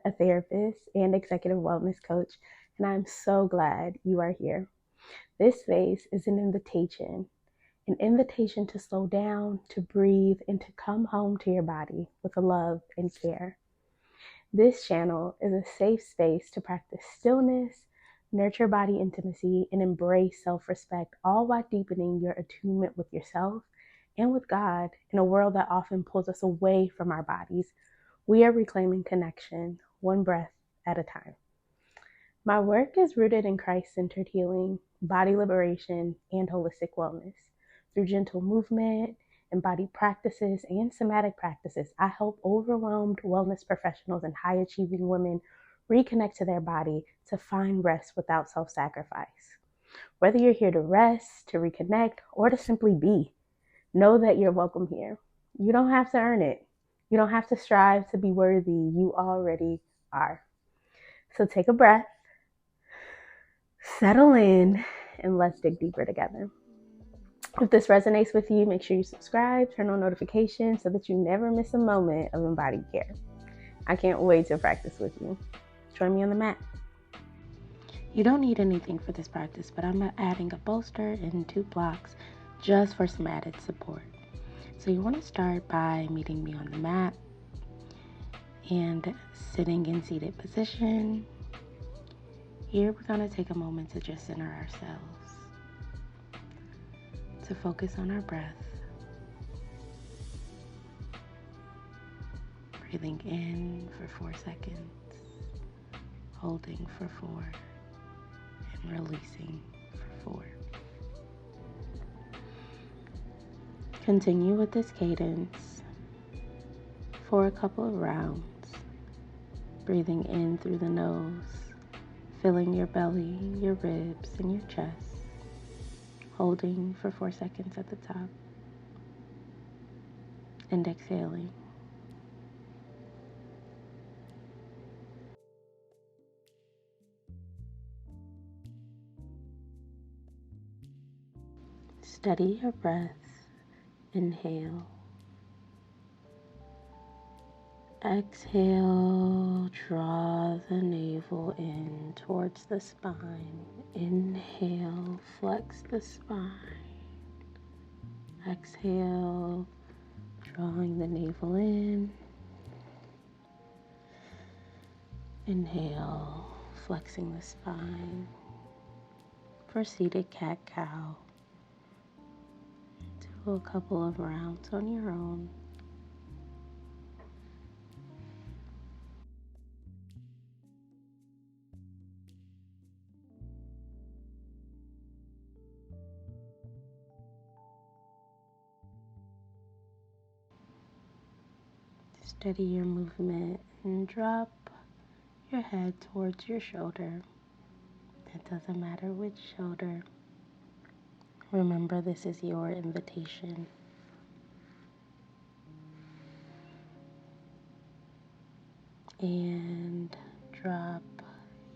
a therapist and executive wellness coach, and I'm so glad you are here. This space is an invitation to slow down, to breathe, and to come home to your body with love and care. This channel is a safe space to practice stillness, nurture body intimacy, and embrace self-respect, all while deepening your attunement with yourself and with God in a world that often pulls us away from our bodies. We are reclaiming connection, one breath at a time. My work is rooted in Christ-centered healing, body liberation, and holistic wellness. Through gentle movement, embodied practices, and somatic practices, I help overwhelmed wellness professionals and high-achieving women reconnect to their body to find rest without self-sacrifice. Whether you're here to rest, to reconnect, or to simply be, know that you're welcome here. You don't have to earn it. You don't have to strive to be worthy. You already are. So take a breath, settle in, and let's dig deeper together. If this resonates with you, make sure you subscribe, turn on notifications so that you never miss a moment of embodied care. I can't wait to practice with you. Join me on the mat. You don't need anything for this practice, but I'm adding a bolster and 2 blocks just for some added support. So you want to start by meeting me on the mat and sitting in seated position. Here we're going to take a moment to just center ourselves, to focus on our breath. Breathing in for 4 seconds, holding for 4, and releasing for 4. Continue with this cadence for a couple of rounds, breathing in through the nose, filling your belly, your ribs, and your chest, holding for 4 seconds at the top, and exhaling. Steady your breath. Inhale. Exhale, draw the navel in towards the spine. Inhale, flex the spine. Exhale, drawing the navel in. Inhale, flexing the spine. For seated cat-cow, do a couple of rounds on your own. Steady your movement and drop your head towards your shoulder. It doesn't matter which shoulder. Remember, this is your invitation. And drop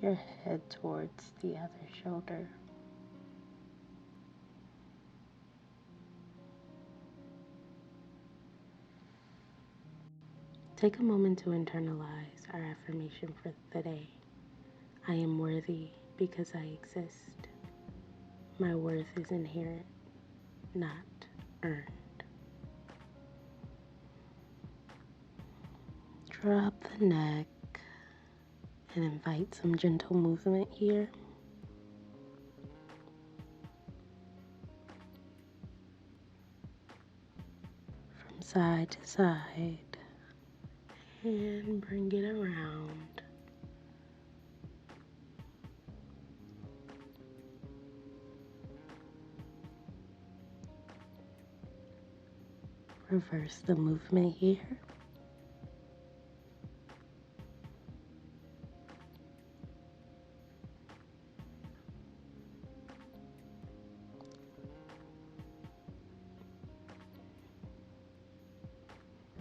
your head towards the other shoulder. Take a moment to internalize our affirmation for the day. I am worthy because I exist. My worth is inherent, not earned. Drop the neck and invite some gentle movement here. From side to side, and bring it around. Reverse the movement here.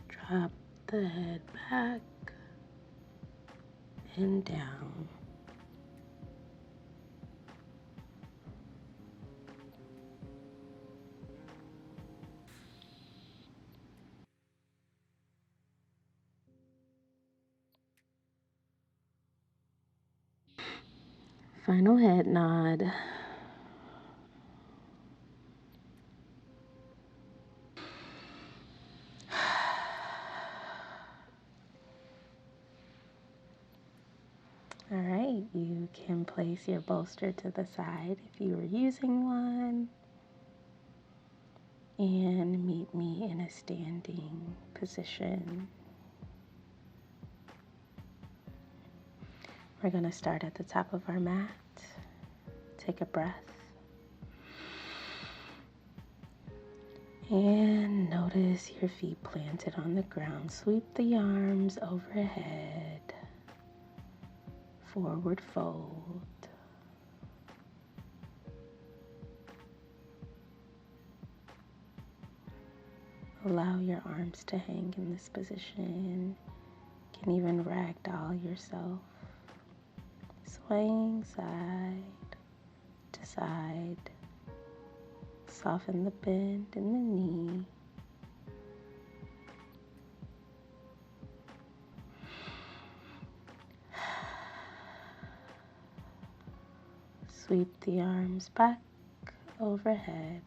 Drop the head back and down. Final head nod. All right, you can place your bolster to the side if you were using one, and meet me in a standing position. We're going to start at the top of our mat. Take a breath. And notice your feet planted on the ground. Sweep the arms overhead. Forward fold. Allow your arms to hang in this position. You can even ragdoll yourself. Swaying side to side. Soften the bend in the knee. Sweep the arms back overhead.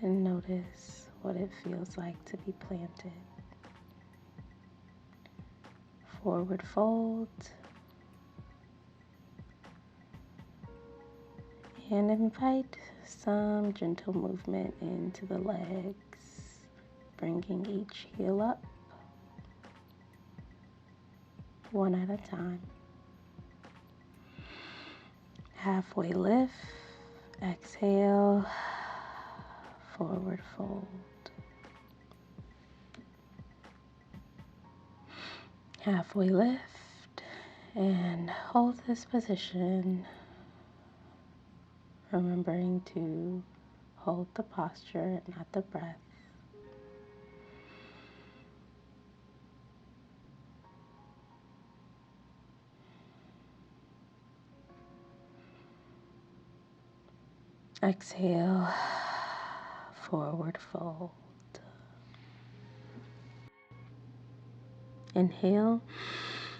And notice what it feels like to be planted. Forward fold. And invite some gentle movement into the legs, bringing each heel up, one at a time. Halfway lift, exhale, forward fold. Halfway lift, and hold this position, remembering to hold the posture, not the breath. Exhale, forward fold. Inhale,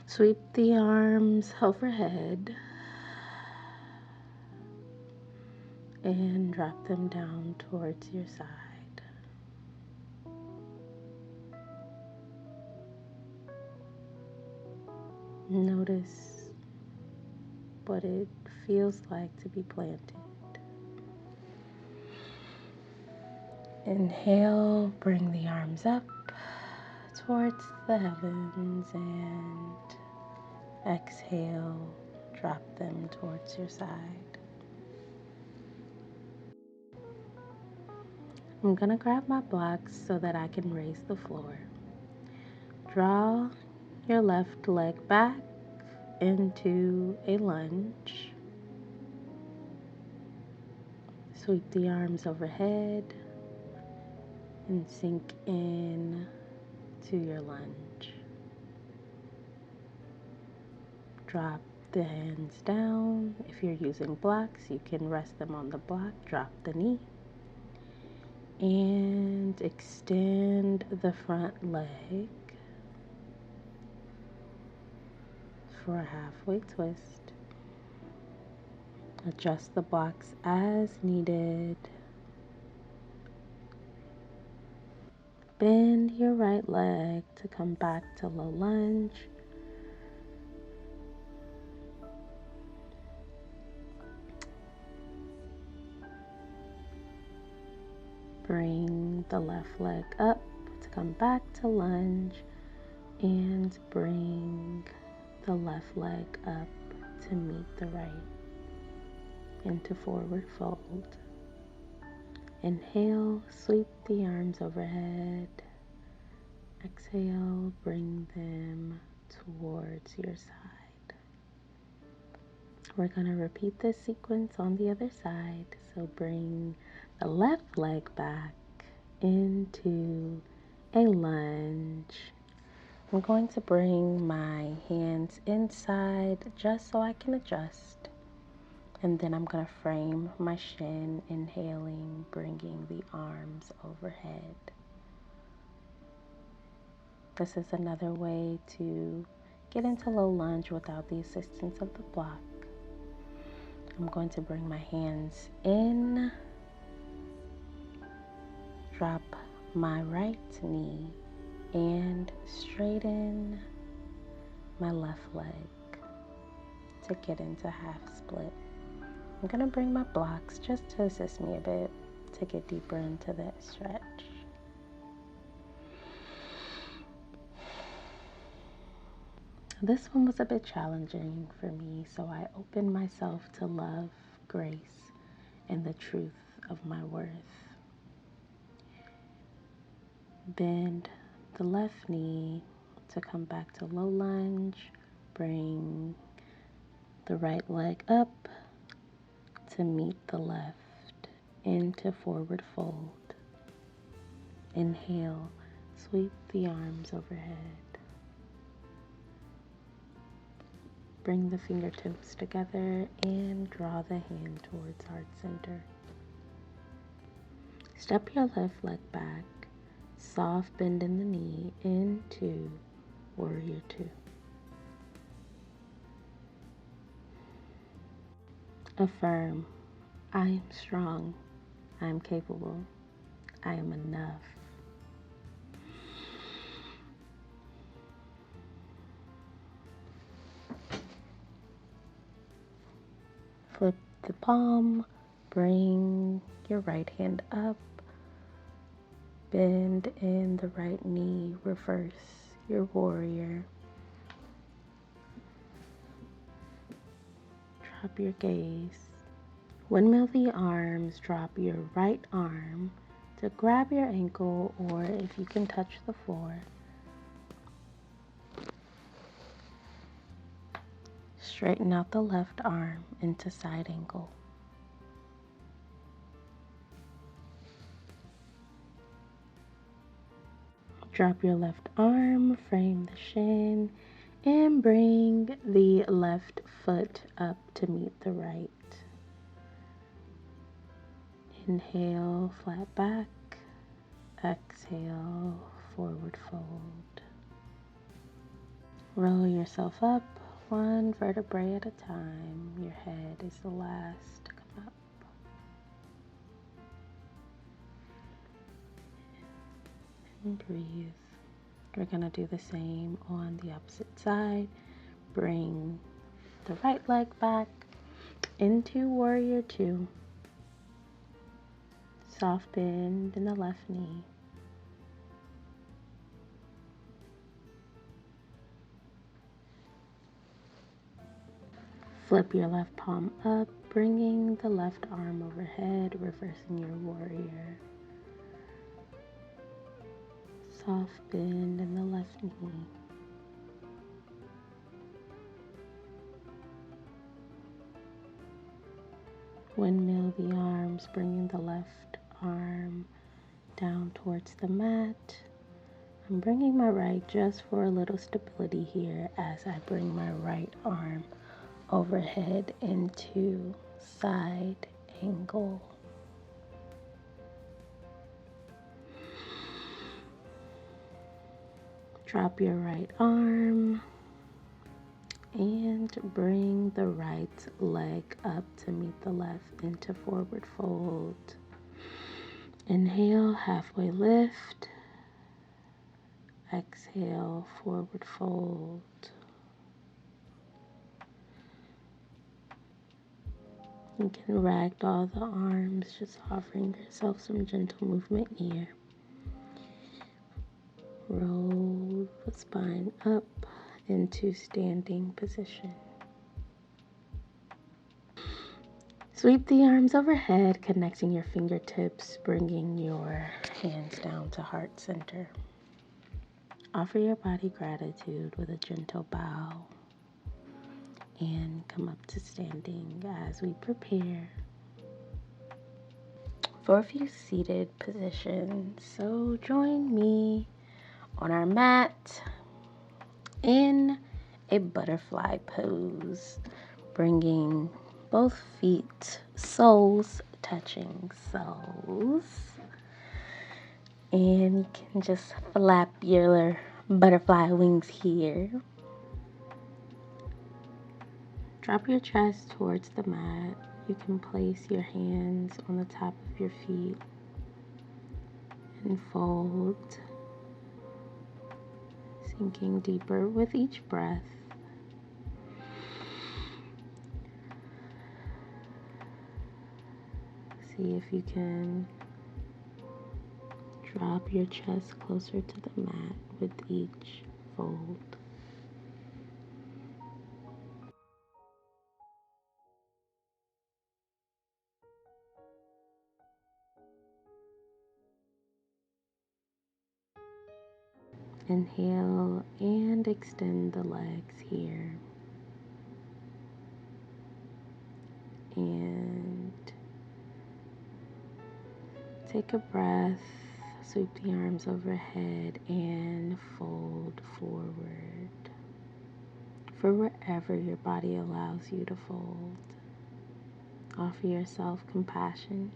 sweep the arms overhead and drop them down towards your side. Notice what it feels like to be planted. Inhale, bring the arms up towards the heavens, and exhale, drop them towards your side. I'm gonna grab my blocks so that I can raise the floor. Draw your left leg back into a lunge. Sweep the arms overhead and sink in to your lunge. Drop the hands down. If you're using blocks, you can rest them on the block. Drop the knee. And extend the front leg for a halfway twist. Adjust the blocks as needed. Bend your right leg to come back to low lunge. Bring the left leg up to come back to lunge, and bring the left leg up to meet the right into forward fold. Inhale, sweep the arms overhead. Exhale, bring them towards your side. We're going to repeat this sequence on the other side. So bring the left leg back into a lunge. I'm going to bring my hands inside just so I can adjust. And then I'm going to frame my shin, inhaling, bringing the arms overhead. This is another way to get into low lunge without the assistance of the block. I'm going to bring my hands in, drop my right knee, and straighten my left leg to get into half split. I'm going to bring my blocks just to assist me a bit to get deeper into that stretch. This one was a bit challenging for me, so I opened myself to love, grace, and the truth of my worth. Bend the left knee to come back to low lunge. Bring the right leg up to meet the left into forward fold. Inhale, sweep the arms overhead. Bring the fingertips together and draw the hand towards heart center. Step your left leg back, soft bend in the knee into warrior two. Affirm, I am strong, I am capable, I am enough. Flip the palm, bring your right hand up, bend in the right knee, reverse your warrior. Drop your gaze. Windmill the arms, drop your right arm to grab your ankle, or if you can touch the floor. Straighten out the left arm into side angle. Drop your left arm, frame the shin, and bring the left foot up to meet the right. Inhale, flat back. Exhale, forward fold. Roll yourself up, one vertebrae at a time. Your head is the last to come up. And breathe. We're going to do the same on the opposite side. Bring the right leg back into warrior two. Soft bend in the left knee. Flip your left palm up, bringing the left arm overhead, reversing your warrior. Soft bend in the left knee. Windmill the arms, bringing the left arm down towards the mat. I'm bringing my right just for a little stability here as I bring my right arm overhead into side angle. Drop your right arm and bring the right leg up to meet the left into forward fold. Inhale, halfway lift. Exhale, forward fold. You can ragdoll the arms, just offering yourself some gentle movement here. Roll the spine up into standing position. Sweep the arms overhead, connecting your fingertips, bringing your hands down to heart center. Offer your body gratitude with a gentle bow and come up to standing as we prepare for a few seated positions. So join me on our mat in a butterfly pose, bringing both feet, soles touching soles. And you can just flap your Butterfly wings here. Drop your chest towards the mat. You can place your hands on the top of your feet and fold, sinking deeper with each breath. See if you can drop your chest closer to the mat with each fold. Inhale and extend the legs here. And take a breath, sweep the arms overhead and fold forward for wherever your body allows you to fold. Offer yourself compassion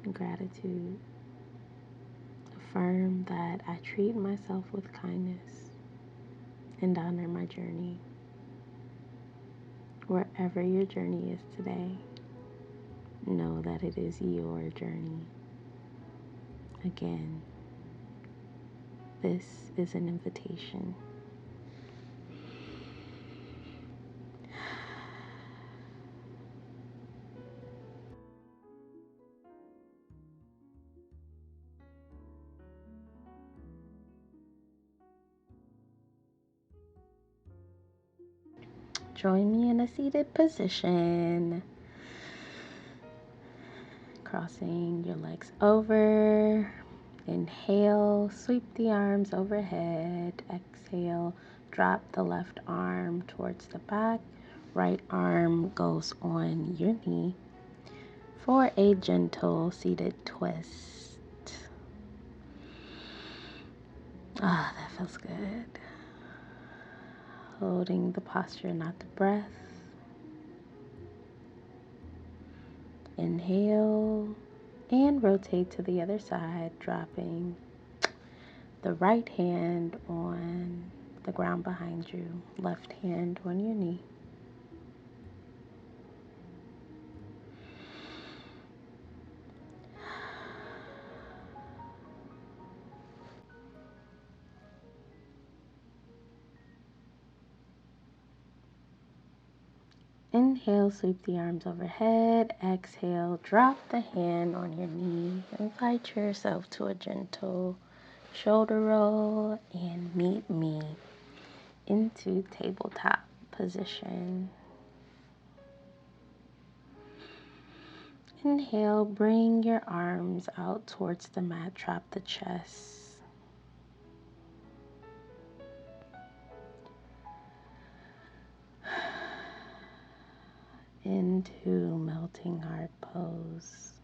and gratitude. Affirm that I treat myself with kindness and honor my journey. Wherever your journey is today, know that it is your journey. Again, this is an invitation. Join me in a seated position. Crossing your legs over. Inhale, sweep the arms overhead. Exhale, drop the left arm towards the back. Right arm goes on your knee for a gentle seated twist. Ah, that feels good. Holding the posture, not the breath. Inhale and rotate to the other side, dropping the right hand on the ground behind you, left hand on your knee. Inhale, sweep the arms overhead. Exhale, drop the hand on your knee. Invite yourself to a gentle shoulder roll and meet me into tabletop position. Inhale, bring your arms out towards the mat, drop the chest. Into melting heart pose.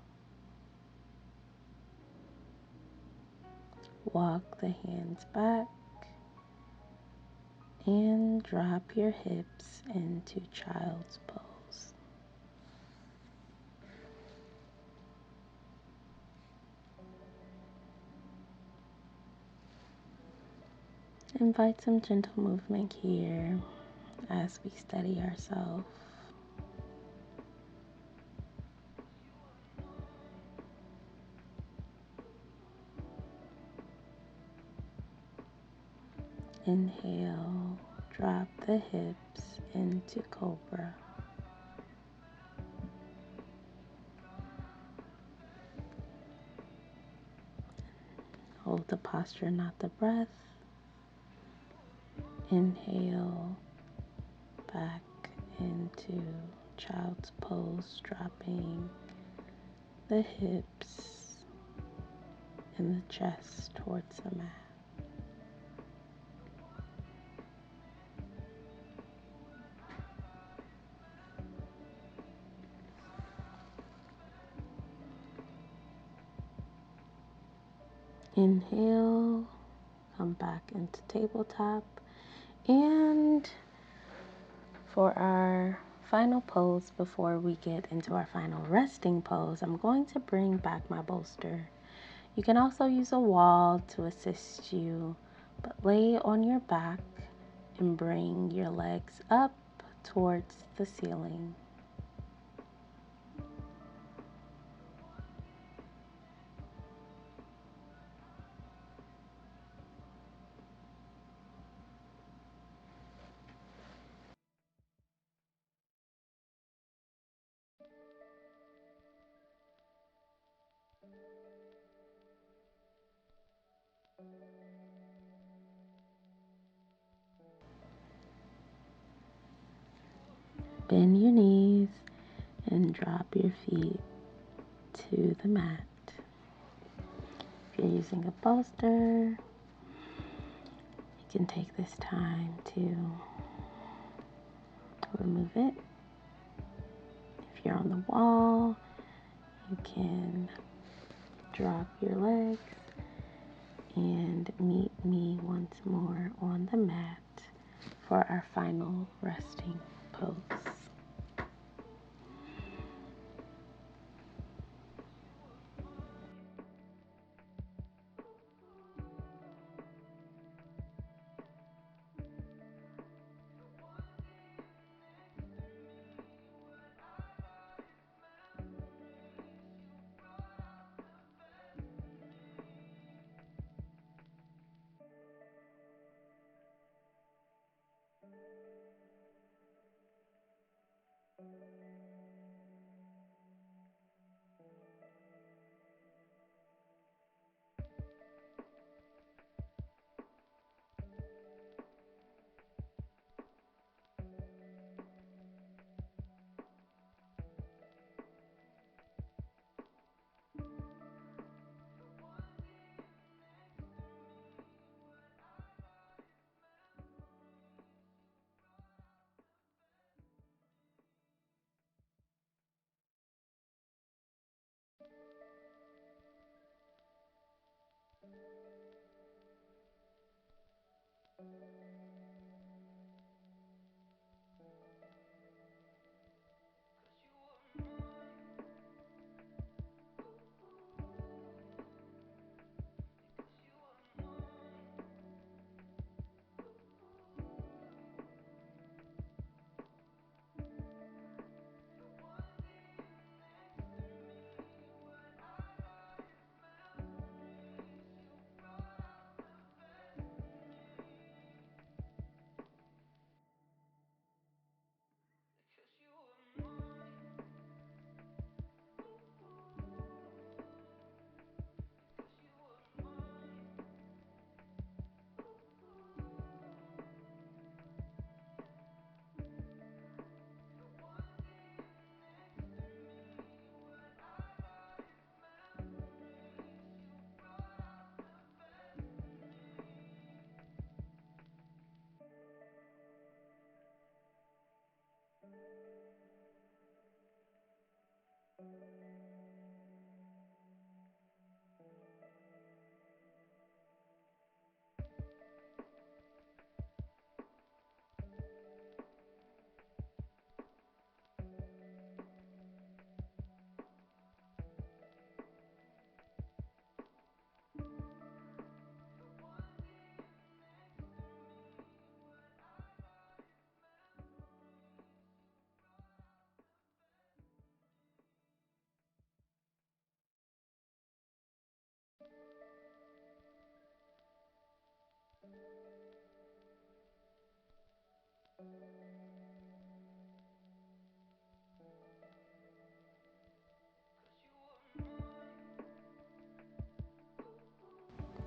Walk the hands back and drop your hips into child's pose. Invite some gentle movement here as we steady ourselves. Inhale, drop the hips into cobra. Hold the posture, not the breath. Inhale, back into child's pose, dropping the hips and the chest towards the mat. Inhale, come back into tabletop, and for our final pose before we get into our final resting pose, I'm going to bring back my bolster. You can also use a wall to assist you But lay on your back and bring your legs up towards the ceiling. Bend your knees and drop your feet to the mat. If you're using a bolster, you can take this time to remove it. If you're on the wall, you can drop your legs and meet me once more on the mat for our final resting pose.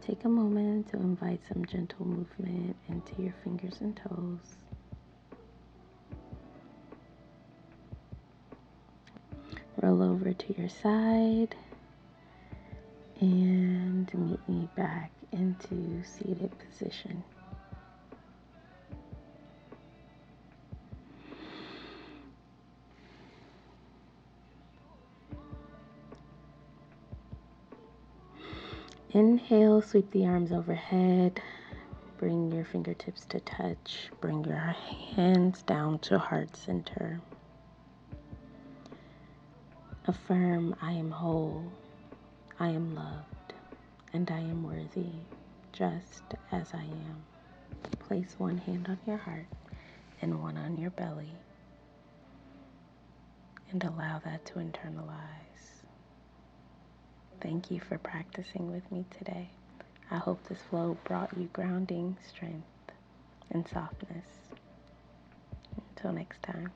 Take a moment to invite some gentle movement into your fingers and toes. Roll over to your side and meet me back into seated position. Inhale, sweep the arms overhead. Bring your fingertips to touch. Bring your hands down to heart center. Affirm, I am whole, I am loved, and I am worthy just as I am. Place one hand on your heart and one on your belly, and allow that to internalize. Thank you for practicing with me today. I hope this flow brought you grounding, strength, and softness. Until next time.